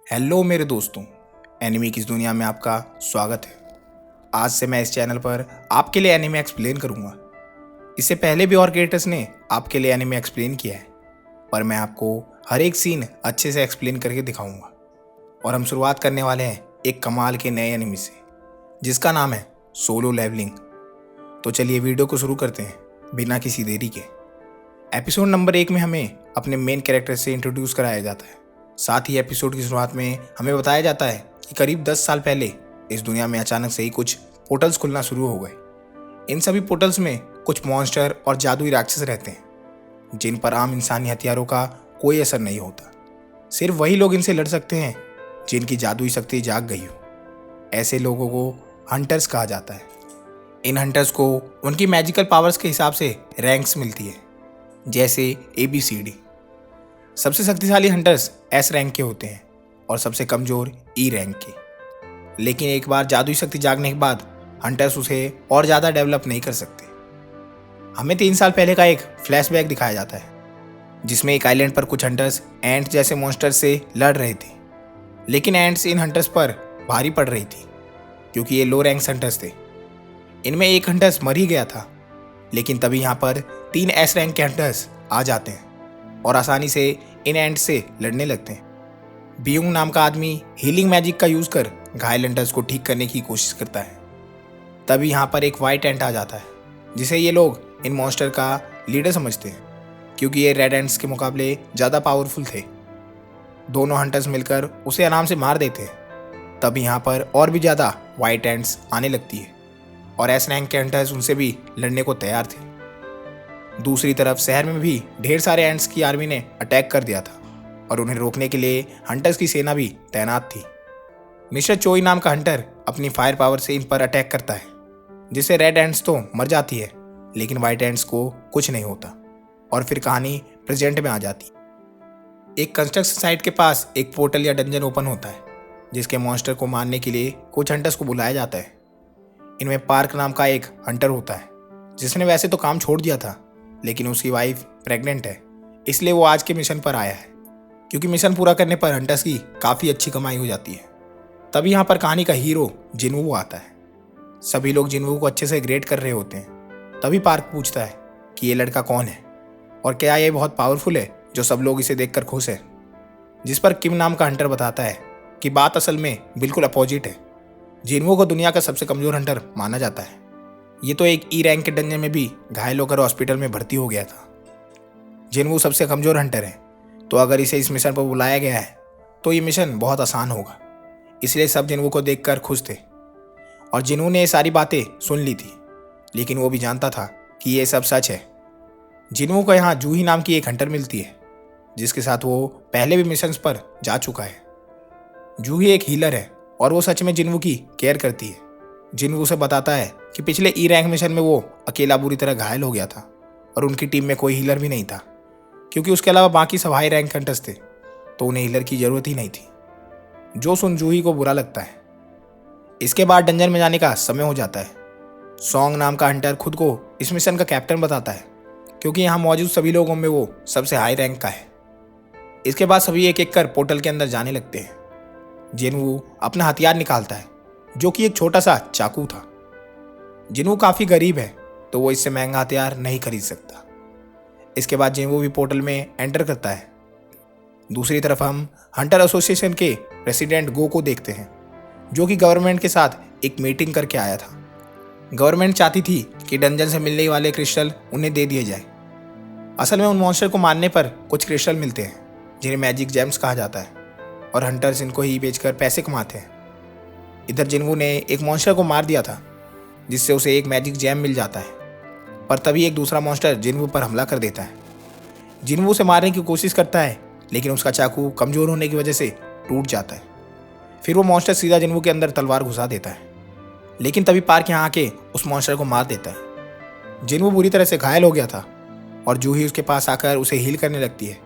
Hello मेरे दोस्तों, anime की इस दुनिया में आपका स्वागत है। आज से मैं इस चैनल पर आपके लिए एनिमे एक्सप्लेन करूंगा। इससे पहले भी और क्रिएटर्स ने आपके लिए एनिमे एक्सप्लेन किया है, पर मैं आपको हर एक सीन अच्छे से एक्सप्लेन करके दिखाऊंगा। और हम शुरुआत करने वाले हैं एक कमाल के नए एनिमे से, जिसका नाम है सोलो लेवलिंग। तो चलिए वीडियो को शुरू करते हैं बिना किसी देरी के। एपिसोड नंबर 1 में हमें अपने मेन कैरेक्टर से इंट्रोड्यूस कराया जाता है। साथ ही एपिसोड की शुरुआत में हमें बताया जाता है कि करीब 10 साल पहले इस दुनिया में अचानक से ही कुछ पोर्टल्स खुलना शुरू हो गए। इन सभी पोर्टल्स में कुछ मॉन्स्टर और जादुई राक्षस रहते हैं, जिन पर आम इंसानी हथियारों का कोई असर नहीं होता। सिर्फ वही लोग इनसे लड़ सकते हैं जिनकी जादुई शक्ति जाग गई हो। ऐसे लोगों को हंटर्स कहा जाता है। इन हंटर्स को उनकी मैजिकल पावर्स के हिसाब से रैंक्स मिलती है, जैसे ABCD। सबसे शक्तिशाली हंटर्स S रैंक के होते हैं और सबसे कमजोर E रैंक के। लेकिन एक बार जादुई शक्ति जागने के बाद हंटर्स उसे और ज़्यादा डेवलप नहीं कर सकते। हमें 3 साल पहले का एक फ्लैशबैक दिखाया जाता है, जिसमें एक आइलैंड पर कुछ हंटर्स एंट जैसे मॉन्स्टर से लड़ रहे थे। लेकिन एंट्स इन हंटर्स पर भारी पड़ रही थी, क्योंकि ये लो रैंक हंटर्स थे। इनमें एक हंटर्स मर ही गया था। लेकिन तभी यहाँ पर 3 S रैंक के हंटर्स आ जाते हैं और आसानी से इन एंट्स से लड़ने लगते हैं। बियुंग नाम का आदमी हीलिंग मैजिक का यूज कर घायल एंटर्स को ठीक करने की कोशिश करता है। तभी यहाँ पर एक वाइट एंट आ जाता है, जिसे ये लोग इन मॉन्स्टर का लीडर समझते हैं, क्योंकि ये रेड एंट्स के मुकाबले ज़्यादा पावरफुल थे। दोनों हंटर्स मिलकर उसे आराम से मार देते हैं। तभी यहाँ पर और भी ज़्यादा वाइट एंट्स आने लगती है और S रैंक के हंटर्स उनसे भी लड़ने को तैयार थे। दूसरी तरफ शहर में भी ढेर सारे एंट्स की आर्मी ने अटैक कर दिया था और उन्हें रोकने के लिए हंटर्स की सेना भी तैनात थी। मिस्टर चोई नाम का हंटर अपनी फायर पावर से इन पर अटैक करता है, जिससे रेड एंट्स तो मर जाती है, लेकिन वाइट एंट्स को कुछ नहीं होता। और फिर कहानी प्रेजेंट में आ जाती। एक कंस्ट्रक्शन साइट के पास एक पोर्टल या डंजन ओपन होता है, जिसके मॉन्स्टर को मारने के लिए कुछ हंटर्स को बुलाया जाता है। इनमें पार्क नाम का एक हंटर होता है, जिसने वैसे तो काम छोड़ दिया था, लेकिन उसकी वाइफ प्रेग्नेंट है, इसलिए वो आज के मिशन पर आया है, क्योंकि मिशन पूरा करने पर हंटर्स की काफ़ी अच्छी कमाई हो जाती है। तभी यहाँ पर कहानी का हीरो जिनवू आता है। सभी लोग जिनवू को अच्छे से ग्रेड कर रहे होते हैं। तभी पार्क पूछता है कि ये लड़का कौन है और क्या ये बहुत पावरफुल है जो सब लोग इसे देखकर खुश है। जिस पर किम नाम का हंटर बताता है कि बात असल में बिल्कुल अपोजिट है। जिनवू को दुनिया का सबसे कमज़ोर हंटर माना जाता है। ये तो एक E रैंक के डंजन में भी घायल होकर हॉस्पिटल में भर्ती हो गया था। जिनवू सबसे कमज़ोर हंटर है, तो अगर इसे इस मिशन पर बुलाया गया है तो ये मिशन बहुत आसान होगा। इसलिए सब जिनवू को देखकर खुश थे और जिनवू ने ये सारी बातें सुन ली थी, लेकिन वो भी जानता था कि ये सब सच है। जिनवू को यहाँ जूही नाम की एक हंटर मिलती है, जिसके साथ वो पहले भी मिशंस पर जा चुका है। जूही एक हीलर है और वो सच में जिनवू की केयर करती है। जिनवू उसे बताता है कि पिछले E रैंक मिशन में वो अकेला बुरी तरह घायल हो गया था और उनकी टीम में कोई हीलर भी नहीं था, क्योंकि उसके अलावा बाकी सब हाई रैंक हंटर्स थे, तो उन्हें हीलर की ज़रूरत ही नहीं थी। जो सुन जूही को बुरा लगता है। इसके बाद डंजन में जाने का समय हो जाता है। सॉन्ग नाम का हंटर खुद को इस मिशन का कैप्टन बताता है, क्योंकि यहाँ मौजूद सभी लोगों में वो सबसे हाई रैंक का है। इसके बाद सभी एक एक कर पोर्टल के अंदर जाने लगते हैं। जिनवू अपना हथियार निकालता है, जो कि एक छोटा सा चाकू था। जिनवू काफ़ी गरीब है, तो वो इससे महंगा हथियार नहीं खरीद सकता। इसके बाद जिनवू भी पोर्टल में एंटर करता है। दूसरी तरफ हम हंटर एसोसिएशन के प्रेसिडेंट गो को देखते हैं, जो कि गवर्नमेंट के साथ एक मीटिंग करके आया था। गवर्नमेंट चाहती थी कि डंजन से मिलने वाले क्रिस्टल उन्हें दे दिए जाए। असल में उन मॉन्स्टर को मारने पर कुछ क्रिस्टल मिलते हैं, जिन्हें मैजिक जेम्स कहा जाता है, और हंटर्स इनको ही बेचकर पैसे कमाते हैं। इधर जिनवू ने एक मॉन्स्टर को मार दिया था, जिससे उसे एक मैजिक जैम मिल जाता है। पर तभी एक दूसरा मॉन्स्टर जिनवू पर हमला कर देता है। जिनवू उसे मारने की कोशिश करता है, लेकिन उसका चाकू कमज़ोर होने की वजह से टूट जाता है। फिर वो मॉन्स्टर सीधा जिनवू के अंदर तलवार घुसा देता है, लेकिन तभी पार्क यहाँ आके उस मॉन्स्टर को मार देता है। जिनवू बुरी तरह से घायल हो गया था और जूही उसके पास आकर उसे हील करने लगती है।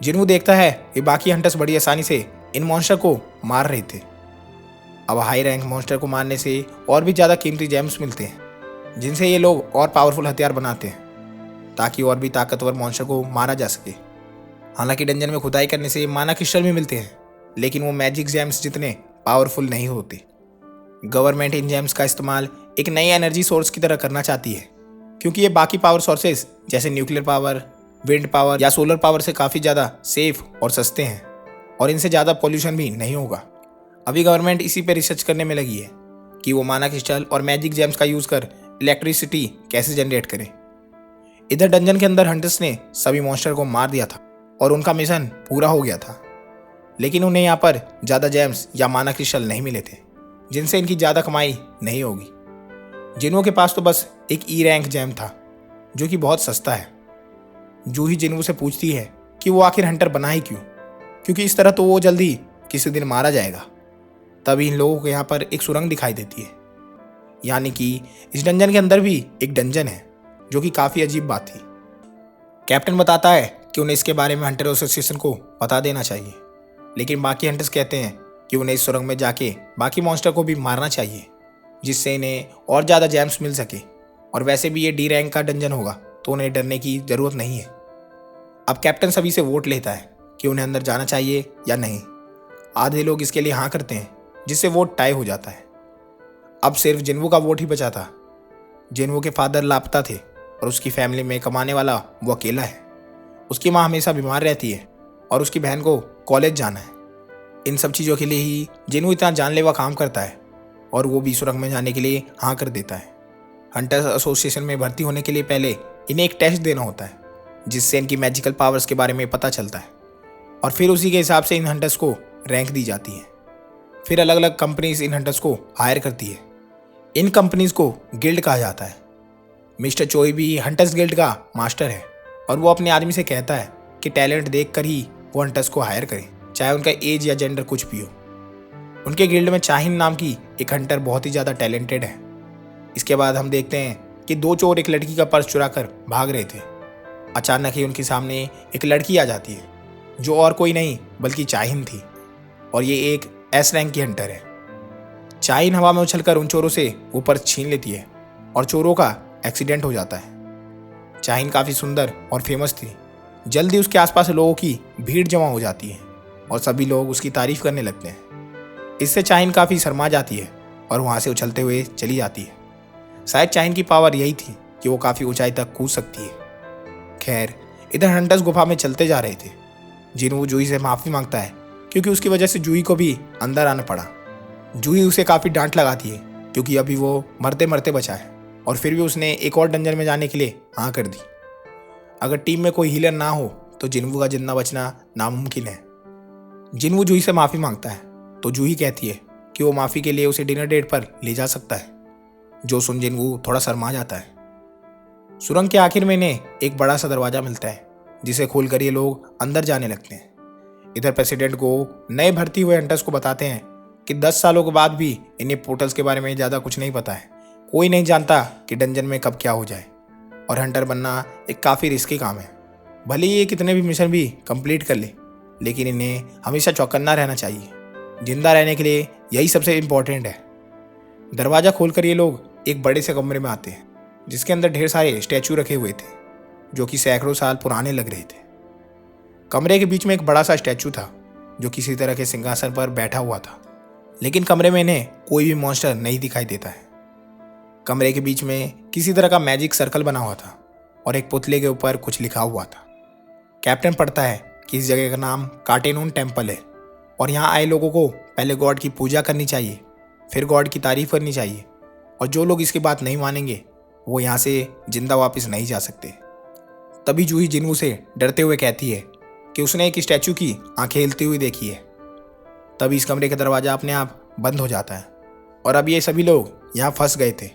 जिनवू देखता है कि बाकी हंटर्स बड़ी आसानी से इन मॉन्स्टर को मार रहे थे। अब हाई रैंक मॉन्स्टर को मारने से और भी ज़्यादा कीमती जेम्स मिलते हैं, जिनसे ये लोग और पावरफुल हथियार बनाते हैं, ताकि और भी ताकतवर मॉन्स्टर को मारा जा सके। हालांकि डंजन में खुदाई करने से माना क्रिस्टल भी मिलते हैं, लेकिन वो मैजिक जेम्स जितने पावरफुल नहीं होते। गवर्नमेंट इन जेम्स का इस्तेमाल एक नई एनर्जी सोर्स की तरह करना चाहती है, क्योंकि ये बाकी पावर सोर्सेज जैसे न्यूक्लियर पावर, विंड पावर या सोलर पावर से काफ़ी ज़्यादा सेफ और सस्ते हैं, और इनसे ज़्यादा पोल्यूशन भी नहीं होगा। अभी गवर्नमेंट इसी पे रिसर्च करने में लगी है कि वो माना क्रिस्टल और मैजिक जेम्स का यूज़ कर इलेक्ट्रिसिटी कैसे जनरेट करें। इधर डंजन के अंदर हंटर्स ने सभी मॉन्स्टर को मार दिया था और उनका मिशन पूरा हो गया था, लेकिन उन्हें यहाँ पर ज़्यादा जेम्स या माना क्रिस्टल नहीं मिले थे जिनसे इनकी ज़्यादा कमाई नहीं होगी। जिन्हों के पास तो बस एक ई रैंक जेम था जो कि बहुत सस्ता है। जूही जिन्हों से पूछती है कि वो आखिर हंटर बना ही क्यों, क्योंकि इस तरह तो वो जल्दी किसी दिन मारा जाएगा। तभी इन लोगों को यहाँ पर एक सुरंग दिखाई देती है, यानी कि इस डंजन के अंदर भी एक डंजन है, जो कि काफ़ी अजीब बात थी। कैप्टन बताता है कि उन्हें इसके बारे में हंटर एसोसिएशन को बता देना चाहिए, लेकिन बाकी हंटर्स कहते हैं कि उन्हें इस सुरंग में जाके बाकी मॉन्स्टर को भी मारना चाहिए, जिससे इन्हें और ज़्यादा जेम्स मिल सके। और वैसे भी ये डी रैंक का डंजन होगा तो उन्हें डरने की ज़रूरत नहीं है। अब कैप्टन सभी से वोट लेता है कि उन्हें अंदर जाना चाहिए या नहीं। आधे लोग इसके लिए हाँ करते हैं, जिससे वोट टाई हो जाता है। अब सिर्फ जिन्वू का वोट ही बचा था। जिन्वू के फादर लापता थे और उसकी फैमिली में कमाने वाला वो अकेला है। उसकी माँ हमेशा बीमार रहती है और उसकी बहन को कॉलेज जाना है। इन सब चीज़ों के लिए ही जिन्वू इतना जानलेवा काम करता है और वो भी सुरंग में जाने के लिए हाँ कर देता है। हंटर्स एसोसिएशन में भर्ती होने के लिए पहले इन्हें एक टेस्ट देना होता है, जिससे इनकी मैजिकल पावर्स के बारे में पता चलता है, और फिर उसी के हिसाब से इन हंटर्स को रैंक दी जाती है। फिर अलग अलग कंपनीज इन हंटर्स को हायर करती है। इन कंपनीज को गिल्ड कहा जाता है। मिस्टर चोई भी हंटर्स गिल्ड का मास्टर है और वो अपने आदमी से कहता है कि टैलेंट देखकर ही वो हंटर्स को हायर करें, चाहे उनका एज या जेंडर कुछ भी हो। उनके गिल्ड में चाहिन नाम की एक हंटर बहुत ही ज़्यादा टैलेंटेड है। इसके बाद हम देखते हैं कि दो चोर एक लड़की का पर्स चुरा कर भाग रहे थे। अचानक ही उनके सामने एक लड़की आ जाती है, जो और कोई नहीं बल्कि चाहिन थी, और ये एक एस रैंक की हंटर है। चाहिन हवा में उछलकर उन चोरों से वो पर्स छीन लेती है और चोरों का एक्सीडेंट हो जाता है। चाहिन काफ़ी सुंदर और फेमस थी। जल्दी उसके आसपास लोगों की भीड़ जमा हो जाती है और सभी लोग उसकी तारीफ करने लगते हैं। इससे चाहिन काफ़ी शर्मा जाती है और वहाँ से उछलते हुए चली जाती है। शायद चाहिन की पावर यही थी कि वो काफ़ी ऊंचाई तक कूद सकती है। खैर, इधर हंटर्स गुफा में चलते जा रहे थे। जिन्हों जूही से माफ़ी मांगता है क्योंकि उसकी वजह से जूही को भी अंदर आना पड़ा। जूही उसे काफ़ी डांट लगाती है क्योंकि अभी वो मरते मरते बचा है, और फिर भी उसने एक और डंजन में जाने के लिए हाँ कर दी। अगर टीम में कोई हीलर ना हो तो जिन्वू का जिंदा बचना नामुमकिन है। जिन्वू जूही से माफ़ी मांगता है तो जूही कहती है कि वो माफ़ी के लिए उसे डिनर डेट पर ले जा सकता है, जो सुन जिन्वू थोड़ा शर्मा जाता है। सुरंग के आखिर में इन्हें एक बड़ा सा दरवाज़ा मिलता है, जिसे खोलकर ये लोग अंदर जाने लगते हैं। इधर प्रेसिडेंट को नए भर्ती हुए हंटर्स को बताते हैं कि 10 सालों के बाद भी इन्हें पोर्टल्स के बारे में ज़्यादा कुछ नहीं पता है। कोई नहीं जानता कि डंजन में कब क्या हो जाए, और हंटर बनना एक काफ़ी रिस्की काम है। भले ही ये कितने भी मिशन भी कंप्लीट कर ले, लेकिन इन्हें हमेशा चौकन्ना रहना चाहिए। जिंदा रहने के लिए यही सबसे इम्पोर्टेंट है। दरवाज़ा खोलकर ये लोग एक बड़े से कमरे में आते हैं, जिसके अंदर ढेर सारे स्टैचू रखे हुए थे, जो कि सैकड़ों साल पुराने लग रहे थे। कमरे के बीच में एक बड़ा सा स्टैचू था, जो किसी तरह के सिंहासन पर बैठा हुआ था, लेकिन कमरे में इन्हें कोई भी मॉन्स्टर नहीं दिखाई देता है। कमरे के बीच में किसी तरह का मैजिक सर्कल बना हुआ था और एक पुतले के ऊपर कुछ लिखा हुआ था। कैप्टन पढ़ता है कि इस जगह का नाम काटेनून टेम्पल है, और यहाँ आए लोगों को पहले गॉड की पूजा करनी चाहिए, फिर गॉड की तारीफ करनी चाहिए, और जो लोग इसकी बात नहीं मानेंगे वो यहाँ से जिंदा वापस नहीं जा सकते। तभी जूही जिन्वू से डरते हुए कहती है कि उसने एक स्टैचू की आंखें हिलती हुई देखी है। तभी इस कमरे का दरवाज़ा अपने आप बंद हो जाता है, और अब ये सभी लोग यहाँ फंस गए थे।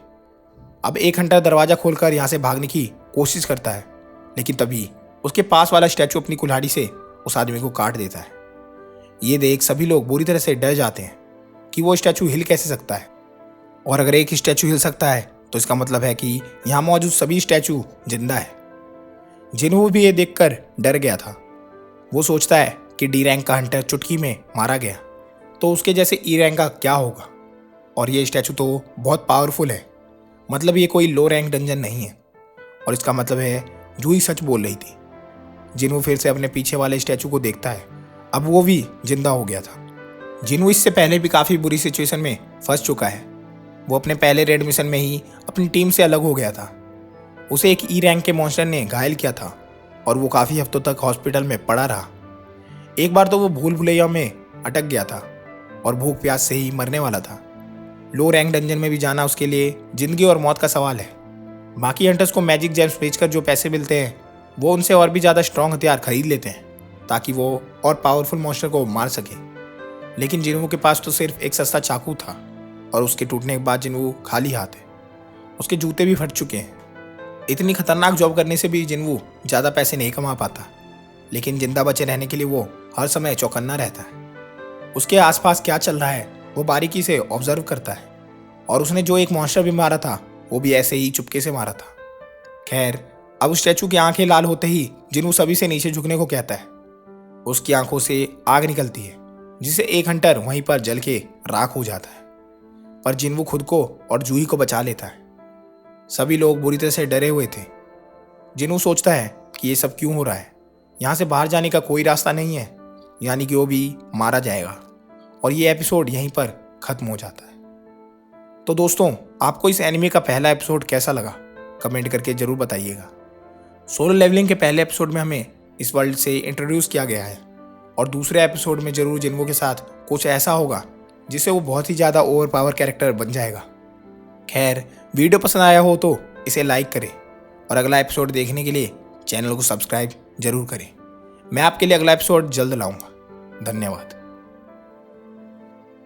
अब एक हंटर दरवाज़ा खोलकर यहाँ से भागने की कोशिश करता है, लेकिन तभी उसके पास वाला स्टैचू अपनी कुल्हाड़ी से उस आदमी को काट देता है। ये देख सभी लोग बुरी तरह से डर जाते हैं कि वो स्टैचू हिल कैसे सकता है, और अगर एक स्टैचू हिल सकता है तो इसका मतलब है कि यहाँ मौजूद सभी स्टैचू जिंदा है। जिन्हों भी ये देखकर डर गया था। वो सोचता है कि डी रैंक का हंटर चुटकी में मारा गया, तो उसके जैसे ई रैंक का क्या होगा, और ये स्टैचू तो बहुत पावरफुल है, मतलब ये कोई लो रैंक डंजन नहीं है, और इसका मतलब है जूही सच बोल रही थी। जिन्हों फिर से अपने पीछे वाले स्टैचू को देखता है। अब वो भी जिंदा हो गया था। जिन्हू इससे पहले भी काफ़ी बुरी सिचुएशन में फंस चुका है। वो अपने पहले रेड मिशन में ही अपनी टीम से अलग हो गया था। उसे एक ई रैंक के मॉन्स्टर ने घायल किया था और वो काफ़ी हफ्तों तक हॉस्पिटल में पड़ा रहा। एक बार तो वो भूल भुलैया में अटक गया था और भूख प्यास से ही मरने वाला था। लो रैंक डंजन में भी जाना उसके लिए जिंदगी और मौत का सवाल है। बाकी हंटर्स को मैजिक जेम्स बेचकर जो पैसे मिलते हैं वो उनसे और भी ज़्यादा स्ट्रॉन्ग हथियार खरीद लेते हैं ताकि वो और पावरफुल मॉन्स्टर को मार सके। लेकिन जिन्हू के पास तो सिर्फ एक सस्ता चाकू था और उसके टूटने के बाद जिन्हू खाली हाथ है। उसके जूते भी फट चुके हैं। इतनी खतरनाक जॉब करने से भी जिन्हू ज़्यादा पैसे नहीं कमा पाता, लेकिन जिंदा बचे रहने के लिए वो हर समय चौकन्ना रहता है। उसके आसपास क्या चल रहा है वो बारीकी से ऑब्जर्व करता है और उसने जो एक मॉन्स्टर भी मारा था वो भी ऐसे ही चुपके से मारा था। खैर, अब उस स्टैचू की आंखें लाल होते ही जिन्हू सभी से नीचे झुकने को कहता है। उसकी आंखों से आग निकलती है जिसे एक हंटर वहीं पर जल के राख हो जाता है, पर जिन्हू खुद को और जूही को बचा लेता है। सभी लोग बुरी तरह से डरे हुए थे। जिन्हू सोचता है कि ये सब क्यों हो रहा है, यहाँ से बाहर जाने का कोई रास्ता नहीं है, यानी कि वो भी मारा जाएगा और ये एपिसोड यहीं पर खत्म हो जाता है। तो दोस्तों, आपको इस एनिमे का पहला एपिसोड कैसा लगा कमेंट करके जरूर बताइएगा। सोलो लेवलिंग के पहले एपिसोड में हमें इस वर्ल्ड से इंट्रोड्यूस किया गया है और दूसरे एपिसोड में जरूर जिन्हू के साथ कुछ ऐसा होगा जिससे वो बहुत ही ज़्यादा ओवर पावर कैरेक्टर बन जाएगा। खैर, वीडियो पसंद आया हो तो इसे लाइक करें और अगला एपिसोड देखने के लिए चैनल को सब्सक्राइब जरूर करें। मैं आपके लिए अगला एपिसोड जल्द लाऊंगा। धन्यवाद।